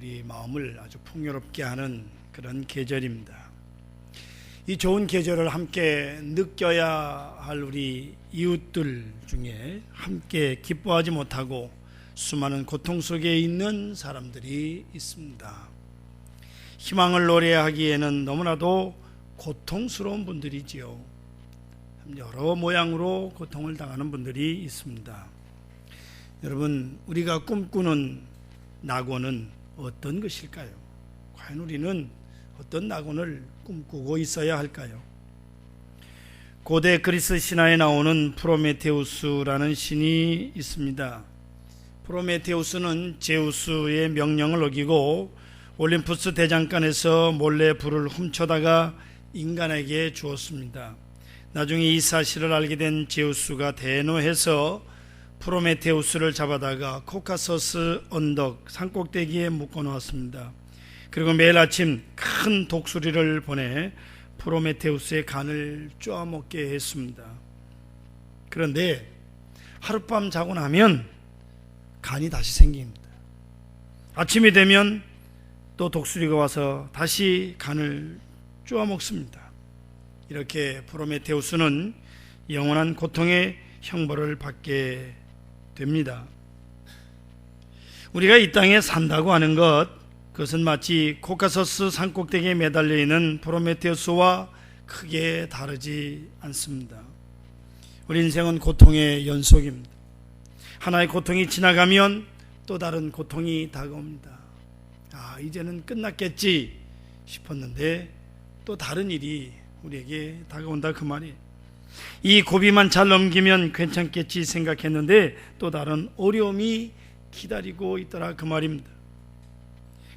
우리 마음을 아주 풍요롭게 하는 그런 계절입니다. 이 좋은 계절을 함께 느껴야 할 우리 이웃들 중에 함께 기뻐하지 못하고 수많은 고통 속에 있는 사람들이 있습니다. 희망을 노래하기에는 너무나도 고통스러운 분들이지요. 여러 모양으로 고통을 당하는 분들이 있습니다. 여러분, 우리가 꿈꾸는 낙원은 어떤 것일까요? 과연 우리는 어떤 낙원을 꿈꾸고 있어야 할까요? 고대 그리스 신화에 나오는 프로메테우스라는 신이 있습니다. 프로메테우스는 제우스의 명령을 어기고 올림푸스 대장간에서 몰래 불을 훔쳐다가 인간에게 주었습니다. 나중에 이 사실을 알게 된 제우스가 대노해서 프로메테우스를 잡아다가 코카소스 언덕 산꼭대기에 묶어놓았습니다. 그리고 매일 아침 큰 독수리를 보내 프로메테우스의 간을 쪼아먹게 했습니다. 그런데 하룻밤 자고 나면 간이 다시 생깁니다. 아침이 되면 또 독수리가 와서 다시 간을 쪼아먹습니다. 이렇게 프로메테우스는 영원한 고통의 형벌을 받게 됩니다. 우리가 이 땅에 산다고 하는 그것은 마치 코카소스 산꼭대기에 매달려 있는 프로메테우스와 크게 다르지 않습니다. 우리 인생은 고통의 연속입니다. 하나의 고통이 지나가면 또 다른 고통이 다가옵니다. 이제는 끝났겠지 싶었는데 또 다른 일이 우리에게 다가온다 그 말이에요. 이 고비만 잘 넘기면 괜찮겠지 생각했는데 또 다른 어려움이 기다리고 있더라 그 말입니다.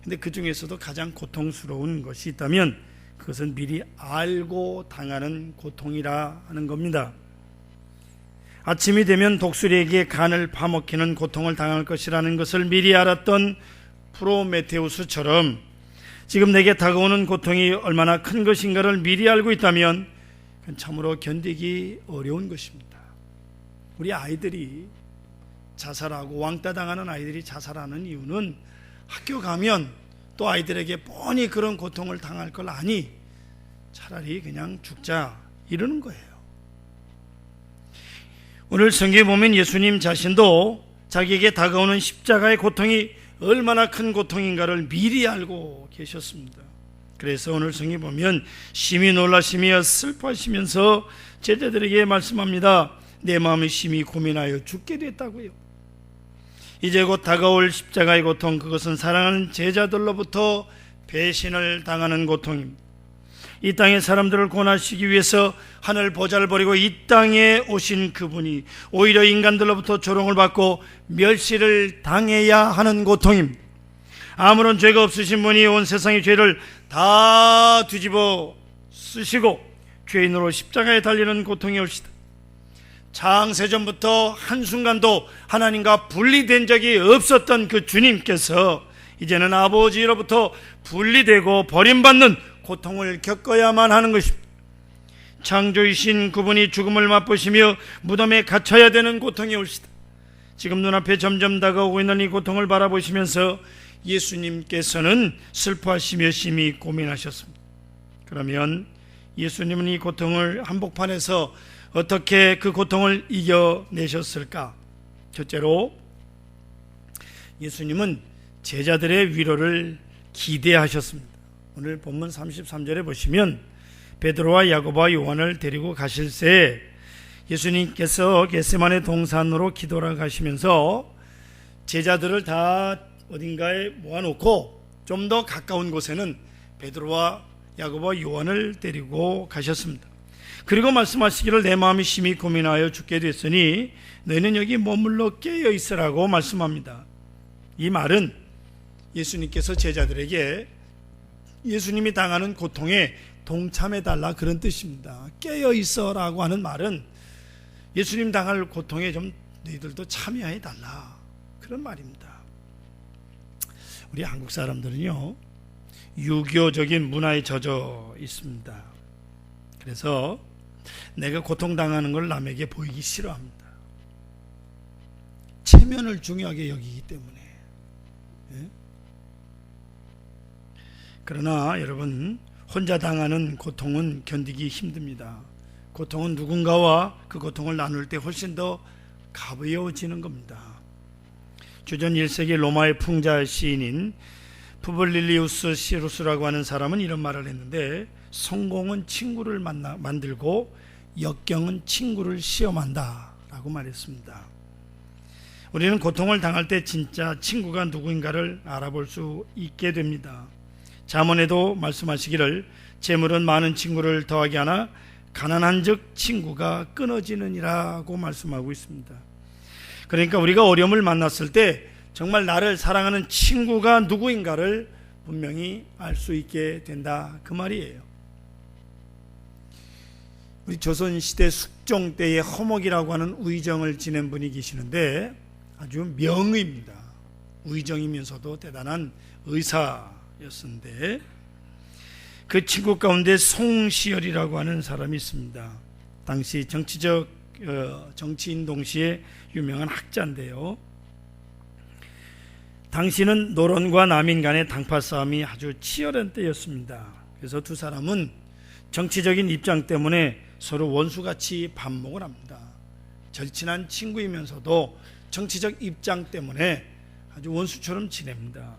근데 그 중에서도 가장 고통스러운 것이 있다면 그것은 미리 알고 당하는 고통이라 하는 겁니다. 아침이 되면 독수리에게 간을 파먹히는 고통을 당할 것이라는 것을 미리 알았던 프로메테우스처럼 지금 내게 다가오는 고통이 얼마나 큰 것인가를 미리 알고 있다면 그건 참으로 견디기 어려운 것입니다. 우리 아이들이 자살하고 왕따 당하는 아이들이 자살하는 이유는 학교 가면 또 아이들에게 뻔히 그런 고통을 당할 걸 아니 차라리 그냥 죽자 이러는 거예요. 오늘 성경에 보면 예수님 자신도 자기에게 다가오는 십자가의 고통이 얼마나 큰 고통인가를 미리 알고 계셨습니다. 그래서 오늘 성경에 보면 심히 놀라시며 슬퍼하시면서 제자들에게 말씀합니다. 내 마음이 심히 고민하여 죽게 됐다고요. 이제 곧 다가올 십자가의 고통, 그것은 사랑하는 제자들로부터 배신을 당하는 고통입니다. 이 땅의 사람들을 구원하시기 위해서 하늘 보좌를 버리고 이 땅에 오신 그분이 오히려 인간들로부터 조롱을 받고 멸시를 당해야 하는 고통입니다. 아무런 죄가 없으신 분이 온 세상의 죄를 다 뒤집어 쓰시고 죄인으로 십자가에 달리는 고통이 올시다. 창세전부터 한순간도 하나님과 분리된 적이 없었던 그 주님께서 이제는 아버지로부터 분리되고 버림받는 고통을 겪어야만 하는 것입니다. 창조이신 그분이 죽음을 맛보시며 무덤에 갇혀야 되는 고통이 올시다. 지금 눈앞에 점점 다가오고 있는 이 고통을 바라보시면서 예수님께서는 슬퍼하시며 심히 고민하셨습니다. 그러면 예수님은 이 고통을 한복판에서 어떻게 그 고통을 이겨내셨을까? 첫째로 예수님은 제자들의 위로를 기대하셨습니다. 오늘 본문 33절에 보시면 베드로와 야고보와 요한을 데리고 가실새 예수님께서 겟세마네 동산으로 기도하러 가시면서 제자들을 다 어딘가에 모아놓고 좀 더 가까운 곳에는 베드로와 야고보와 요한을 데리고 가셨습니다. 그리고 말씀하시기를 내 마음이 심히 고민하여 죽게 됐으니 너희는 여기 머물러 깨어 있으라고 말씀합니다. 이 말은 예수님께서 제자들에게 예수님이 당하는 고통에 동참해달라 그런 뜻입니다. 깨어 있어라고 하는 말은 예수님 당할 고통에 좀 너희들도 참여해달라 그런 말입니다. 우리 한국 사람들은요 유교적인 문화에 젖어 있습니다. 그래서 내가 고통당하는 걸 남에게 보이기 싫어합니다. 체면을 중요하게 여기기 때문에 그러나 여러분, 혼자 당하는 고통은 견디기 힘듭니다. 고통은 누군가와 그 고통을 나눌 때 훨씬 더 가벼워지는 겁니다. 주전 1세기 로마의 풍자 시인인 푸블릴리우스 시루스라고 하는 사람은 이런 말을 했는데, 성공은 친구를 만들고 역경은 친구를 시험한다 라고 말했습니다. 우리는 고통을 당할 때 진짜 친구가 누구인가를 알아볼 수 있게 됩니다. 잠언에도 말씀하시기를 재물은 많은 친구를 더하게 하나 가난한 즉 친구가 끊어지느니라고 말씀하고 있습니다. 그러니까 우리가 어려움을 만났을 때 정말 나를 사랑하는 친구가 누구인가를 분명히 알 수 있게 된다, 그 말이에요. 우리 조선시대 숙종 때에 허목이라고 하는 우의정을 지낸 분이 계시는데 아주 명의입니다. 우의정이면서도 대단한 의사였는데 그 친구 가운데 송시열이라고 하는 사람이 있습니다. 당시 정치인 동시에 유명한 학자인데요. 당시는 노론과 남인 간의 당파 싸움이 아주 치열한 때였습니다. 그래서 두 사람은 정치적인 입장 때문에 서로 원수같이 반목을 합니다. 절친한 친구이면서도 정치적 입장 때문에 아주 원수처럼 지냅니다.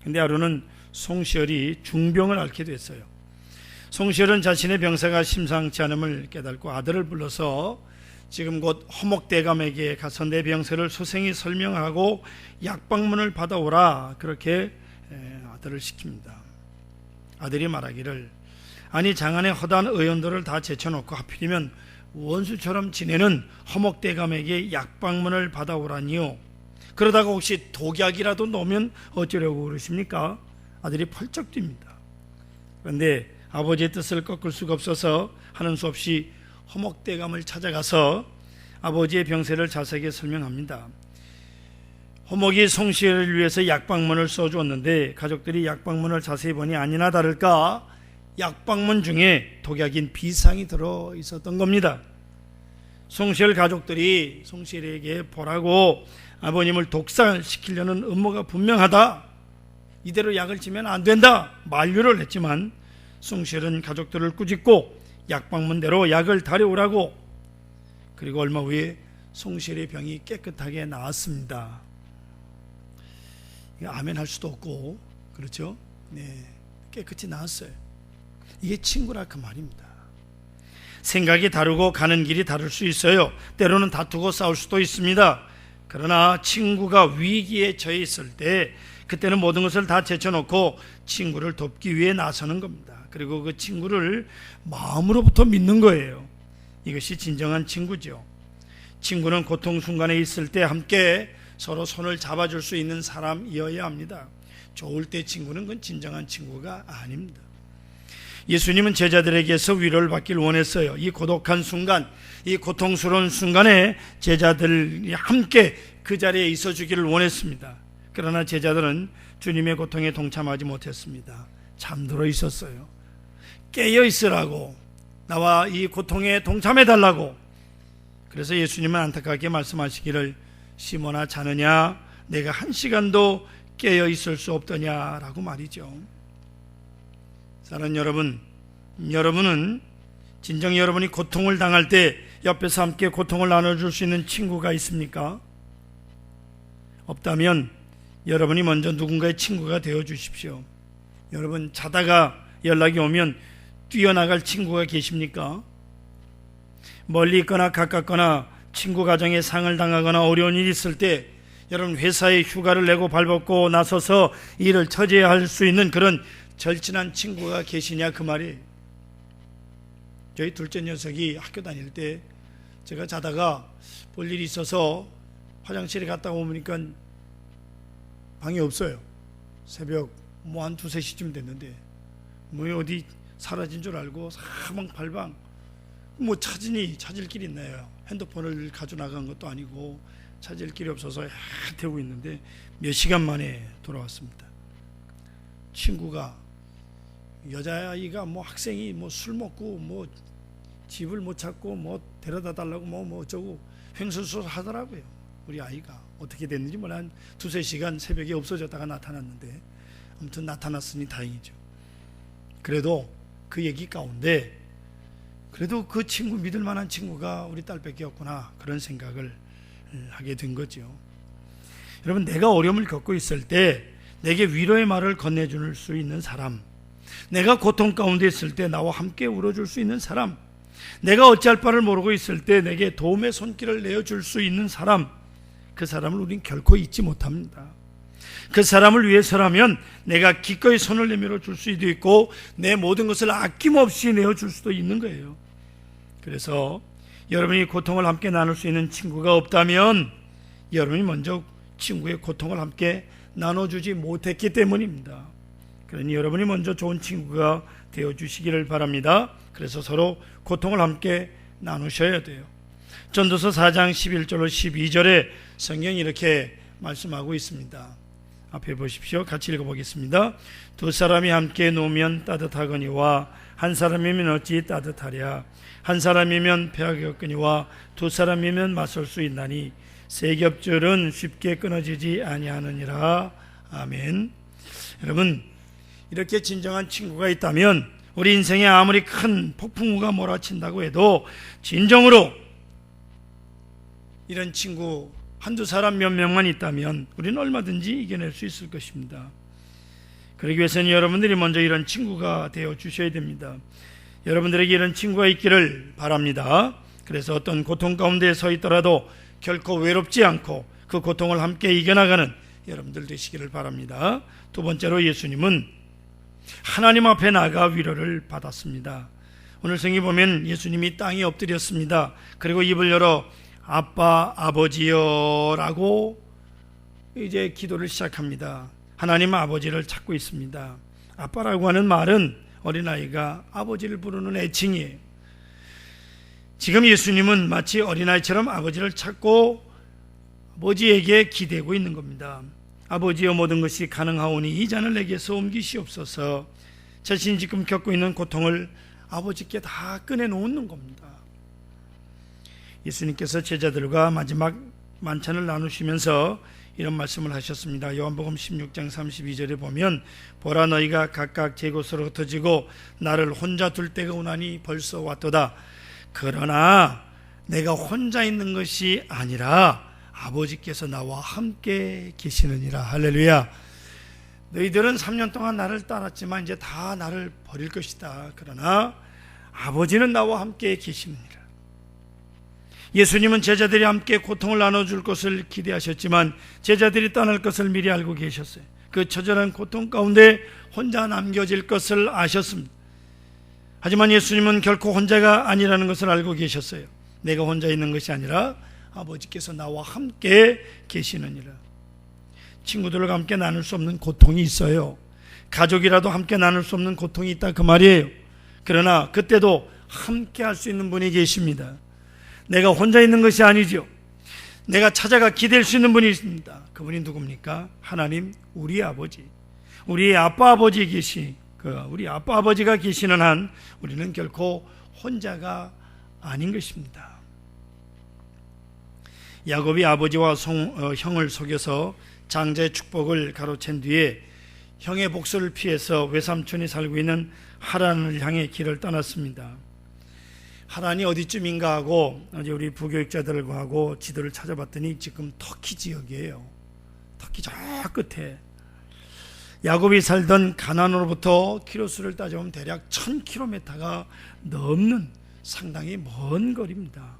근데 하루는 송시열이 중병을 앓게 됐어요. 송시열은 자신의 병사가 심상치 않음을 깨닫고 아들을 불러서 지금 곧 허목대감에게 가서 내 병세를 소생히 설명하고 약방문을 받아오라, 그렇게 아들을 시킵니다. 아들이 말하기를, 아니 장안의 허다한 의원들을 다 제쳐놓고 하필이면 원수처럼 지내는 허목대감에게 약방문을 받아오라니요, 그러다가 혹시 독약이라도 넣으면 어쩌려고 그러십니까? 아들이 펄쩍 뜁니다. 그런데 아버지의 뜻을 꺾을 수가 없어서 하는 수 없이 허목대감을 찾아가서 아버지의 병세를 자세하게 설명합니다. 허목이 송시열을 위해서 약방문을 써주었는데 가족들이 약방문을 자세히 보니 아니나 다를까 약방문 중에 독약인 비상이 들어 있었던 겁니다. 송시열 가족들이 송시열에게 보라고 아버님을 독살시키려는 음모가 분명하다, 이대로 약을 지면 안 된다 만류를 했지만 송시열은 가족들을 꾸짖고 약방문대로 약을 다려오라고, 그리고 얼마 후에 송시열의 병이 깨끗하게 나았습니다. 아멘 할 수도 없고, 그렇죠? 네, 깨끗이 나았어요. 이게 친구라 그 말입니다. 생각이 다르고 가는 길이 다를 수 있어요. 때로는 다투고 싸울 수도 있습니다. 그러나 친구가 위기에 처해 있을 때 그때는 모든 것을 다 제쳐놓고 친구를 돕기 위해 나서는 겁니다. 그리고 그 친구를 마음으로부터 믿는 거예요. 이것이 진정한 친구죠. 친구는 고통 순간에 있을 때 함께 서로 손을 잡아줄 수 있는 사람이어야 합니다. 좋을 때 친구는 그건 진정한 친구가 아닙니다. 예수님은 제자들에게서 위로를 받길 원했어요. 이 고독한 순간, 이 고통스러운 순간에 제자들이 함께 그 자리에 있어 주기를 원했습니다. 그러나 제자들은 주님의 고통에 동참하지 못했습니다. 잠들어 있었어요. 깨어 있으라고, 나와 이 고통에 동참해 달라고. 그래서 예수님은 안타깝게 말씀하시기를, 시몬아 자느냐, 내가 한 시간도 깨어 있을 수 없더냐라고 말이죠. 사랑하는 여러분, 여러분은 진정 여러분이 고통을 당할 때 옆에서 함께 고통을 나눠줄 수 있는 친구가 있습니까? 없다면 여러분이 먼저 누군가의 친구가 되어 주십시오. 여러분, 자다가 연락이 오면 뛰어나갈 친구가 계십니까? 멀리 있거나 가깝거나 친구 가정에 상을 당하거나 어려운 일이 있을 때 여러분 회사에 휴가를 내고 발벗고 나서서 일을 처리해야 할 수 있는 그런 절친한 친구가 계시냐 그 말이에요. 저희 둘째 녀석이 학교 다닐 때 제가 자다가 볼 일이 있어서 화장실에 갔다 오니까 방이 없어요. 새벽 한 2-3시쯤 됐는데 어디 사라진 줄 알고 사방팔방 찾을 길이 있나요? 핸드폰을 가지고 나간 것도 아니고 찾을 길이 없어서 헤태우고 있는데 몇 시간 만에 돌아왔습니다. 친구가, 여자아이가 학생이 술 먹고 집을 못 찾고 데려다 달라고 어쩌고 횡설수설 하더라고요. 우리 아이가 어떻게 됐는지 한 2-3시간 새벽에 없어졌다가 나타났는데 아무튼 나타났으니 다행이죠. 그래도 그 얘기 가운데 그래도 그 친구, 믿을 만한 친구가 우리 딸밖에 없구나, 그런 생각을 하게 된 거죠. 여러분, 내가 어려움을 겪고 있을 때 내게 위로의 말을 건네줄 수 있는 사람, 내가 고통 가운데 있을 때 나와 함께 울어줄 수 있는 사람, 내가 어찌할 바를 모르고 있을 때 내게 도움의 손길을 내어줄 수 있는 사람, 그 사람을 우린 결코 잊지 못합니다. 그 사람을 위해서라면 내가 기꺼이 손을 내밀어 줄 수도 있고 내 모든 것을 아낌없이 내어줄 수도 있는 거예요. 그래서 여러분이 고통을 함께 나눌 수 있는 친구가 없다면 여러분이 먼저 친구의 고통을 함께 나눠주지 못했기 때문입니다. 그러니 여러분이 먼저 좋은 친구가 되어주시기를 바랍니다. 그래서 서로 고통을 함께 나누셔야 돼요. 전도서 4장 11절로 12절에 성경이 이렇게 말씀하고 있습니다. 앞에 보십시오. 같이 읽어보겠습니다. 두 사람이 함께 누우면 따뜻하거니와 한 사람이면 어찌 따뜻하랴. 한 사람이면 배하겠거니와 두 사람이면 맞설 수 있나니 세 겹줄은 쉽게 끊어지지 아니하느니라. 아멘. 여러분, 이렇게 진정한 친구가 있다면 우리 인생에 아무리 큰 폭풍우가 몰아친다고 해도 진정으로 이런 친구 한두 사람 몇 명만 있다면 우리는 얼마든지 이겨낼 수 있을 것입니다. 그러기 위해서는 여러분들이 먼저 이런 친구가 되어 주셔야 됩니다. 여러분들에게 이런 친구가 있기를 바랍니다. 그래서 어떤 고통 가운데 서 있더라도 결코 외롭지 않고 그 고통을 함께 이겨나가는 여러분들 되시기를 바랍니다. 두 번째로, 예수님은 하나님 앞에 나가 위로를 받았습니다. 오늘 성경에 보면 예수님이 땅에 엎드렸습니다. 그리고 입을 열어 아빠, 아버지여 라고 이제 기도를 시작합니다. 하나님 아버지를 찾고 있습니다. 아빠라고 하는 말은 어린아이가 아버지를 부르는 애칭이에요. 지금 예수님은 마치 어린아이처럼 아버지를 찾고 아버지에게 기대고 있는 겁니다. 아버지여, 모든 것이 가능하오니 이 잔을 내게서 옮기시옵소서. 자신이 지금 겪고 있는 고통을 아버지께 다 꺼내놓는 겁니다. 예수님께서 제자들과 마지막 만찬을 나누시면서 이런 말씀을 하셨습니다. 요한복음 16장 32절에 보면 보라, 너희가 각각 제 곳으로 흩어지고 나를 혼자 둘 때가 오나니 벌써 왔도다. 그러나 내가 혼자 있는 것이 아니라 아버지께서 나와 함께 계시느니라. 할렐루야. 너희들은 3년 동안 나를 따랐지만 이제 다 나를 버릴 것이다. 그러나 아버지는 나와 함께 계시느니라. 예수님은 제자들이 함께 고통을 나눠줄 것을 기대하셨지만 제자들이 떠날 것을 미리 알고 계셨어요. 그 처절한 고통 가운데 혼자 남겨질 것을 아셨습니다. 하지만 예수님은 결코 혼자가 아니라는 것을 알고 계셨어요. 내가 혼자 있는 것이 아니라 아버지께서 나와 함께 계시느니라. 친구들과 함께 나눌 수 없는 고통이 있어요. 가족이라도 함께 나눌 수 없는 고통이 있다, 그 말이에요. 그러나 그때도 함께 할 수 있는 분이 계십니다. 내가 혼자 있는 것이 아니죠. 내가 찾아가 기댈 수 있는 분이 있습니다. 그분이 누굽니까? 하나님, 우리 아버지, 우리 아빠 아버지 우리 아빠 아버지가 계시는 한 우리는 결코 혼자가 아닌 것입니다. 야곱이 아버지와 형을 속여서 장자의 축복을 가로챈 뒤에 형의 복수를 피해서 외삼촌이 살고 있는 하란을 향해 길을 떠났습니다. 하란이 어디쯤인가 하고 어제 우리 부교육자들과 하고 지도를 찾아봤더니 지금 터키 지역이에요. 터키 저 끝에. 야곱이 살던 가나안으로부터 키로수를 따져보면 대략 1000km가 넘는 상당히 먼 거리입니다.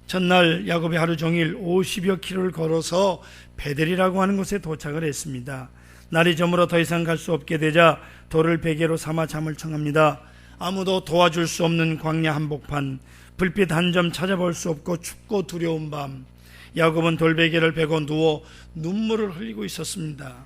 전날 야곱이 하루 종일 50여 킬로를 걸어서 베델이라고 하는 곳에 도착을 했습니다. 날이 저물어 더 이상 갈 수 없게 되자 돌을 베개로 삼아 잠을 청합니다. 아무도 도와줄 수 없는 광야 한복판, 불빛 한 점 찾아볼 수 없고 춥고 두려운 밤, 야곱은 돌베개를 베고 누워 눈물을 흘리고 있었습니다.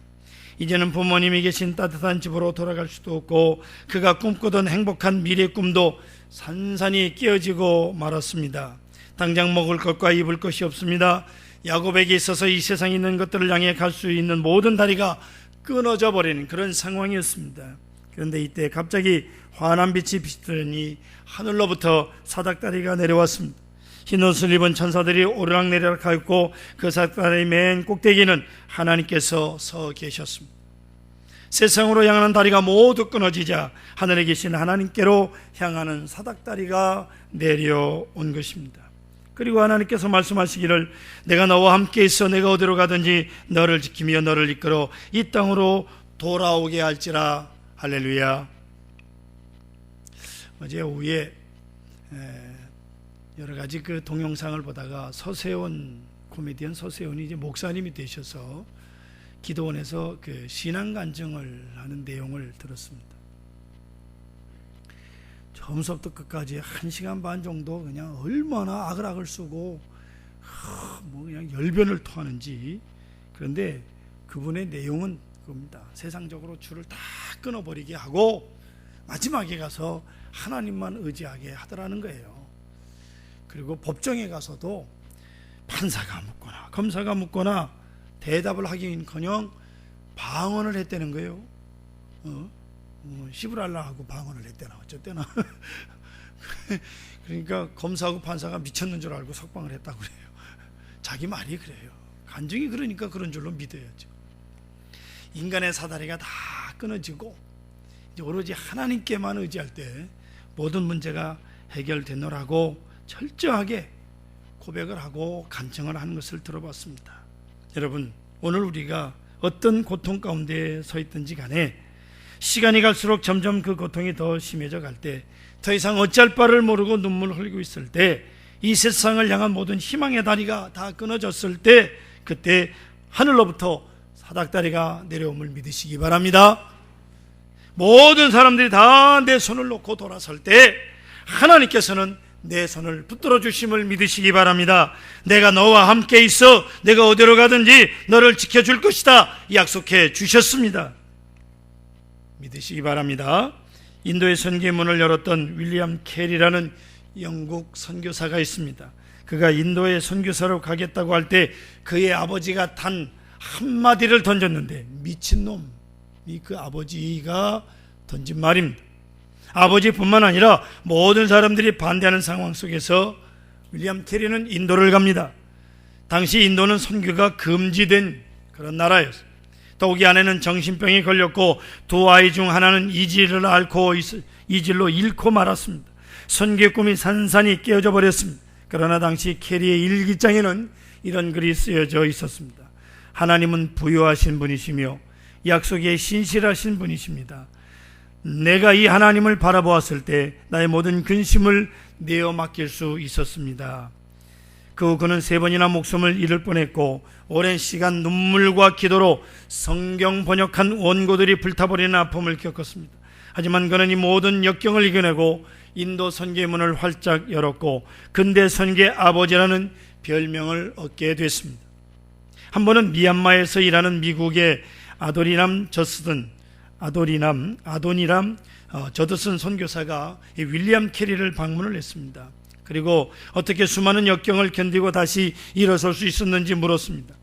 이제는 부모님이 계신 따뜻한 집으로 돌아갈 수도 없고 그가 꿈꾸던 행복한 미래 꿈도 산산이 깨어지고 말았습니다. 당장 먹을 것과 입을 것이 없습니다. 야곱에게 있어서 이 세상에 있는 것들을 향해 갈 수 있는 모든 다리가 끊어져 버리는 그런 상황이었습니다. 그런데 이때 갑자기 환한 빛이 비치더니 하늘로부터 사닥다리가 내려왔습니다. 흰 옷을 입은 천사들이 오르락내리락 하였고 그 사닥다리 맨 꼭대기는 하나님께서 서 계셨습니다. 세상으로 향하는 다리가 모두 끊어지자 하늘에 계신 하나님께로 향하는 사닥다리가 내려온 것입니다. 그리고 하나님께서 말씀하시기를 내가 너와 함께 있어 내가 어디로 가든지 너를 지키며 너를 이끌어 이 땅으로 돌아오게 할지라. 할렐루야. 어제 오후에 여러 가지 그 동영상을 보다가 서세원 코미디언 서세원이 이제 목사님이 되셔서 기도원에서 그 신앙 간증을 하는 내용을 들었습니다. 처음부터 끝까지 1시간 반 정도 그냥 얼마나 악을 쓰고 뭐 그냥 열변을 토하는지. 그런데 그분의 내용은 그겁니다. 세상적으로 줄을 다 끊어버리게 하고 마지막에 가서 하나님만 의지하게 하더라는 거예요. 그리고 법정에 가서도 판사가 묻거나 검사가 묻거나 대답을 하기는커녕 방언을 했다는 거예요. 시브랄라 하고 방언을 했대나 어쨌대나. 그러니까 검사하고 판사가 미쳤는 줄 알고 석방을 했다고 그래요. 자기 말이 그래요. 간증이 그러니까 그런 줄로 믿어야죠. 인간의 사다리가 다 끊어지고 이제 오로지 하나님께만 의지할 때 모든 문제가 해결되노라고 철저하게 고백을 하고 간증을 하는 것을 들어봤습니다. 여러분, 오늘 우리가 어떤 고통 가운데 서 있든지 간에 시간이 갈수록 점점 그 고통이 더 심해져 갈 때, 더 이상 어찌할 바를 모르고 눈물을 흘리고 있을 때, 이 세상을 향한 모든 희망의 다리가 다 끊어졌을 때, 그때 하늘로부터 사닥다리가 내려옴을 믿으시기 바랍니다. 모든 사람들이 다 내 손을 놓고 돌아설 때 하나님께서는 내 손을 붙들어 주심을 믿으시기 바랍니다. 내가 너와 함께 있어 내가 어디로 가든지 너를 지켜줄 것이다 약속해 주셨습니다. 믿으시기 바랍니다. 인도의 선교의 문을 열었던 윌리엄 캐리라는 영국 선교사가 있습니다. 그가 인도에 선교사로 가겠다고 할 때 그의 아버지가 단 한마디를 던졌는데 미친놈이 그 아버지가 던진 말입니다. 아버지뿐만 아니라 모든 사람들이 반대하는 상황 속에서 윌리엄 캐리는 인도를 갑니다. 당시 인도는 선교가 금지된 그런 나라였어요. 더욱이 아내는 정신병에 걸렸고 두 아이 중 하나는 이질로 잃고 말았습니다. 선교의 꿈이 산산이 깨어져 버렸습니다. 그러나 당시 캐리의 일기장에는 이런 글이 쓰여져 있었습니다. 하나님은 부유하신 분이시며 약속에 신실하신 분이십니다. 내가 이 하나님을 바라보았을 때 나의 모든 근심을 내어 맡길 수 있었습니다. 그 후 그는 3번이나 목숨을 잃을 뻔했고 오랜 시간 눈물과 기도로 성경 번역한 원고들이 불타버리는 아픔을 겪었습니다. 하지만 그는 이 모든 역경을 이겨내고 인도 선교의 문을 활짝 열었고 근대 선교의 아버지라는 별명을 얻게 됐습니다. 한 번은 미얀마에서 일하는 미국의 아도니람 저드슨 선교사가 윌리엄 캐리를 방문을 했습니다. 그리고 어떻게 수많은 역경을 견디고 다시 일어설 수 있었는지 물었습니다.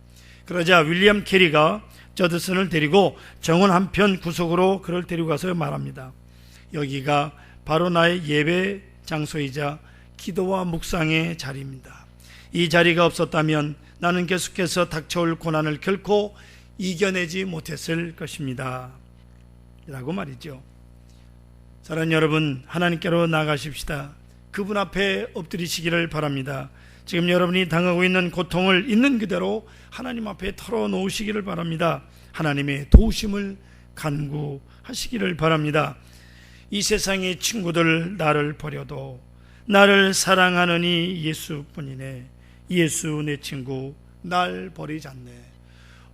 그러자 윌리엄 캐리가 저드슨을 데리고 정원 한편 구석으로 그를 데리고 가서 말합니다. 여기가 바로 나의 예배 장소이자 기도와 묵상의 자리입니다. 이 자리가 없었다면 나는 계속해서 닥쳐올 고난을 결코 이겨내지 못했을 것입니다 라고 말이죠. 사랑하는 여러분, 하나님께로 나아가십시다. 그분 앞에 엎드리시기를 바랍니다. 지금 여러분이 당하고 있는 고통을 있는 그대로 하나님 앞에 털어놓으시기를 바랍니다. 하나님의 도우심을 간구하시기를 바랍니다. 이 세상의 친구들 나를 버려도 나를 사랑하느니 예수뿐이네. 예수 내 친구 날 버리지 않네.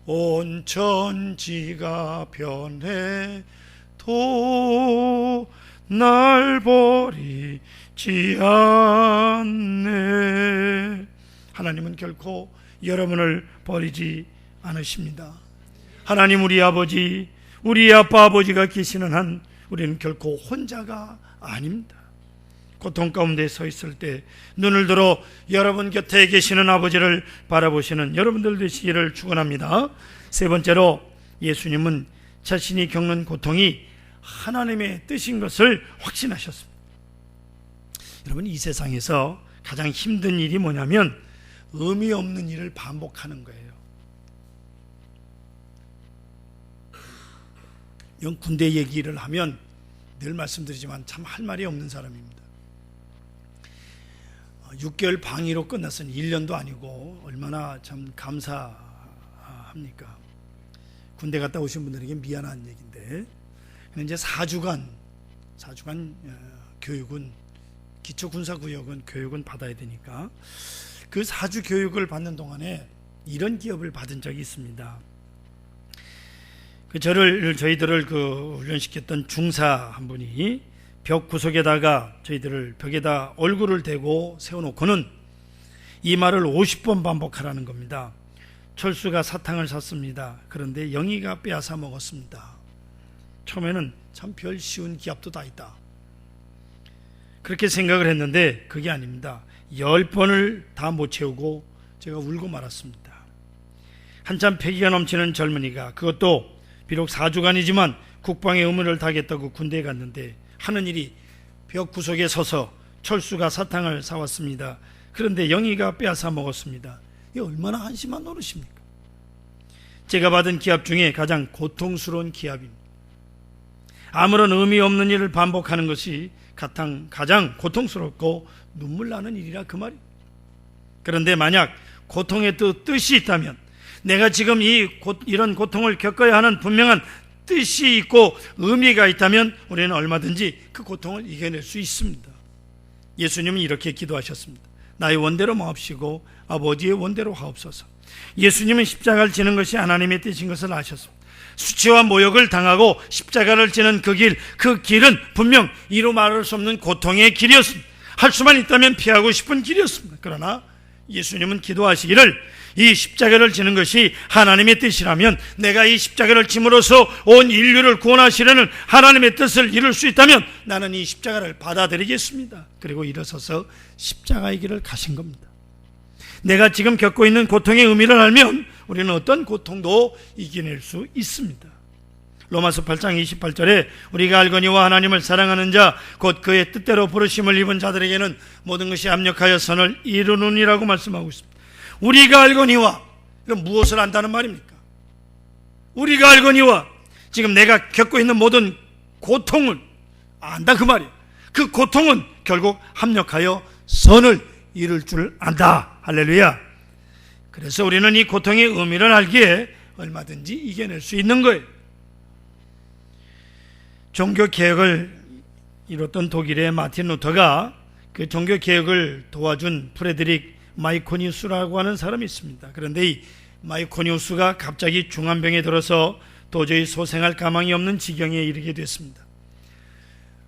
온 천지가 변해도 날 버리지 않네. 하나님은 결코 여러분을 버리지 않으십니다. 하나님 우리 아버지, 우리 아빠 아버지가 계시는 한 우리는 결코 혼자가 아닙니다. 고통 가운데 서 있을 때 눈을 들어 여러분 곁에 계시는 아버지를 바라보시는 여러분들 되시기를 축원합니다. 세 번째로, 예수님은 자신이 겪는 고통이 하나님의 뜻인 것을 확신하셨습니다. 여러분, 이 세상에서 가장 힘든 일이 뭐냐면 의미 없는 일을 반복하는 거예요. 군대 얘기를 하면 늘 말씀드리지만 참 할 말이 없는 사람입니다. 6개월 방위로 끝났으니 1년도 아니고 얼마나 참 감사합니까? 군대 갔다 오신 분들에게 미안한 얘기인데, 이제 4주간 교육은, 기초군사구역은 교육은 받아야 되니까 그 4주 교육을 받는 동안에 이런 기업을 받은 적이 있습니다. 저희들을 훈련시켰던 중사 한 분이 벽 구석에다가 저희들을 벽에다 얼굴을 대고 세워놓고는 이 말을 50번 반복하라는 겁니다. 철수가 사탕을 샀습니다. 그런데 영희가 빼앗아 먹었습니다. 처음에는 참 별 쉬운 기합도 다 있다, 그렇게 생각을 했는데 그게 아닙니다. 10번을 다 못 채우고 제가 울고 말았습니다. 한참 패기가 넘치는 젊은이가, 그것도 비록 4주간이지만 국방의 의무를 다하겠다고 군대에 갔는데 하는 일이 벽 구석에 서서 철수가 사탕을 사왔습니다. 그런데 영희가 빼앗아 먹었습니다. 이게 얼마나 한심한 노릇입니까? 제가 받은 기합 중에 가장 고통스러운 기합입니다. 아무런 의미 없는 일을 반복하는 것이 가장 고통스럽고 눈물 나는 일이라 그 말이에요. 그런데 만약 고통의 뜻이 있다면, 내가 지금 이런 고통을 겪어야 하는 분명한 뜻이 있고 의미가 있다면 우리는 얼마든지 그 고통을 이겨낼 수 있습니다. 예수님은 이렇게 기도하셨습니다. 나의 원대로 마옵시고 아버지의 원대로 하옵소서. 예수님은 십자가를 지는 것이 하나님의 뜻인 것을 아셨습니다. 수치와 모욕을 당하고 십자가를 지는 그 길은 분명 이루 말할 수 없는 고통의 길이었습니다. 할 수만 있다면 피하고 싶은 길이었습니다. 그러나 예수님은 기도하시기를, 이 십자가를 지는 것이 하나님의 뜻이라면, 내가 이 십자가를 짐으로써 온 인류를 구원하시려는 하나님의 뜻을 이룰 수 있다면 나는 이 십자가를 받아들이겠습니다. 그리고 일어서서 십자가의 길을 가신 겁니다. 내가 지금 겪고 있는 고통의 의미를 알면 우리는 어떤 고통도 이겨낼 수 있습니다. 로마서 8장 28절에 우리가 알거니와 하나님을 사랑하는 자 곧 그의 뜻대로 부르심을 입은 자들에게는 모든 것이 합력하여 선을 이루느니라고 말씀하고 있습니다. 우리가 알거니와, 그럼 무엇을 안다는 말입니까? 우리가 알거니와, 지금 내가 겪고 있는 모든 고통을 안다 그 말이에요. 그 고통은 결국 합력하여 선을 이룰 줄 안다. 할렐루야. 그래서 우리는 이 고통의 의미를 알기에 얼마든지 이겨낼 수 있는 거예요. 종교개혁을 이뤘던 독일의 마틴 루터가 그 종교개혁을 도와준 프레드릭 마이코니우스라고 하는 사람이 있습니다. 그런데 이 마이코니우스가 갑자기 중환병에 들어서 도저히 소생할 가망이 없는 지경에 이르게 됐습니다.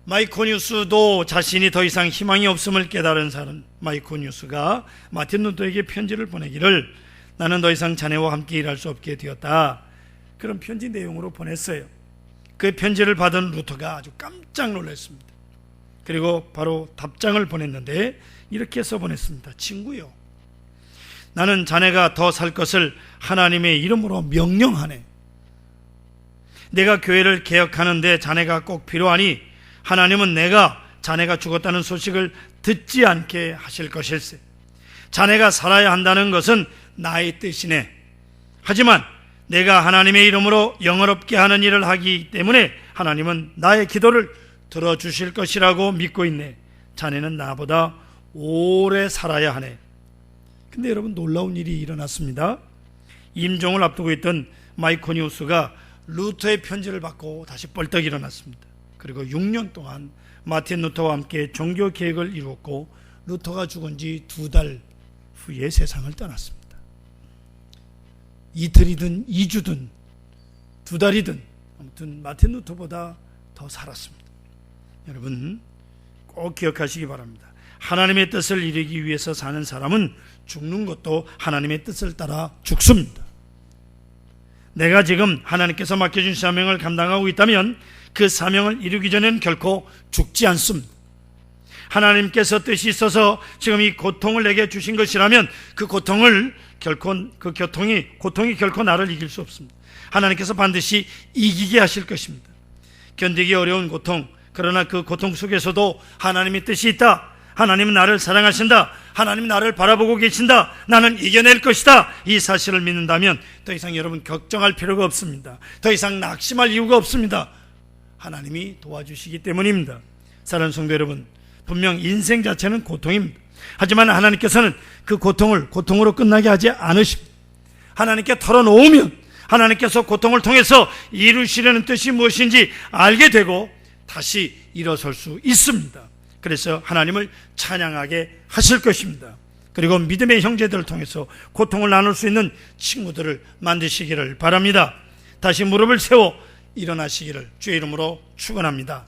마이코니우스도 자신이 더 이상 희망이 없음을 깨달은 사람 마이코니우스가 마틴 루터에게 편지를 보내기를, 나는 더 이상 자네와 함께 일할 수 없게 되었다, 그런 편지 내용으로 보냈어요. 그 편지를 받은 루터가 아주 깜짝 놀랐습니다. 그리고 바로 답장을 보냈는데 이렇게 써보냈습니다. 친구요, 나는 자네가 더 살 것을 하나님의 이름으로 명령하네. 내가 교회를 개혁하는데 자네가 꼭 필요하니 하나님은 자네가 죽었다는 소식을 듣지 않게 하실 것일세. 자네가 살아야 한다는 것은 나의 뜻이네. 하지만 내가 하나님의 이름으로 영어롭게 하는 일을 하기 때문에 하나님은 나의 기도를 들어주실 것이라고 믿고 있네. 자네는 나보다 오래 살아야 하네. 근데 여러분, 놀라운 일이 일어났습니다. 임종을 앞두고 있던 마이코니우스가 루터의 편지를 받고 다시 벌떡 일어났습니다. 그리고 6년 동안 마틴 루터와 함께 종교 개혁을 이루었고, 루터가 죽은 지 2달 후에 세상을 떠났습니다. 이틀이든 2주든 2달이든 아무튼 마틴 루터보다 더 살았습니다. 여러분 꼭 기억하시기 바랍니다. 하나님의 뜻을 이루기 위해서 사는 사람은 죽는 것도 하나님의 뜻을 따라 죽습니다. 내가 지금 하나님께서 맡겨준 사명을 감당하고 있다면 그 사명을 이루기 전에는 결코 죽지 않습니다. 하나님께서 뜻이 있어서 지금 이 고통을 내게 주신 것이라면 그 고통이 결코 나를 이길 수 없습니다. 하나님께서 반드시 이기게 하실 것입니다. 견디기 어려운 고통, 그러나 그 고통 속에서도 하나님의 뜻이 있다. 하나님은 나를 사랑하신다. 하나님은 나를 바라보고 계신다. 나는 이겨낼 것이다. 이 사실을 믿는다면 더 이상 여러분 걱정할 필요가 없습니다. 더 이상 낙심할 이유가 없습니다. 하나님이 도와주시기 때문입니다. 사랑하는 성도 여러분, 분명 인생 자체는 고통입니다. 하지만 하나님께서는 그 고통을 고통으로 끝나게 하지 않으십니다. 하나님께 털어놓으면 하나님께서 고통을 통해서 이루시려는 뜻이 무엇인지 알게 되고 다시 일어설 수 있습니다. 그래서 하나님을 찬양하게 하실 것입니다. 그리고 믿음의 형제들을 통해서 고통을 나눌 수 있는 친구들을 만드시기를 바랍니다. 다시 무릎을 세워 일어나시기를 주의 이름으로 축원합니다.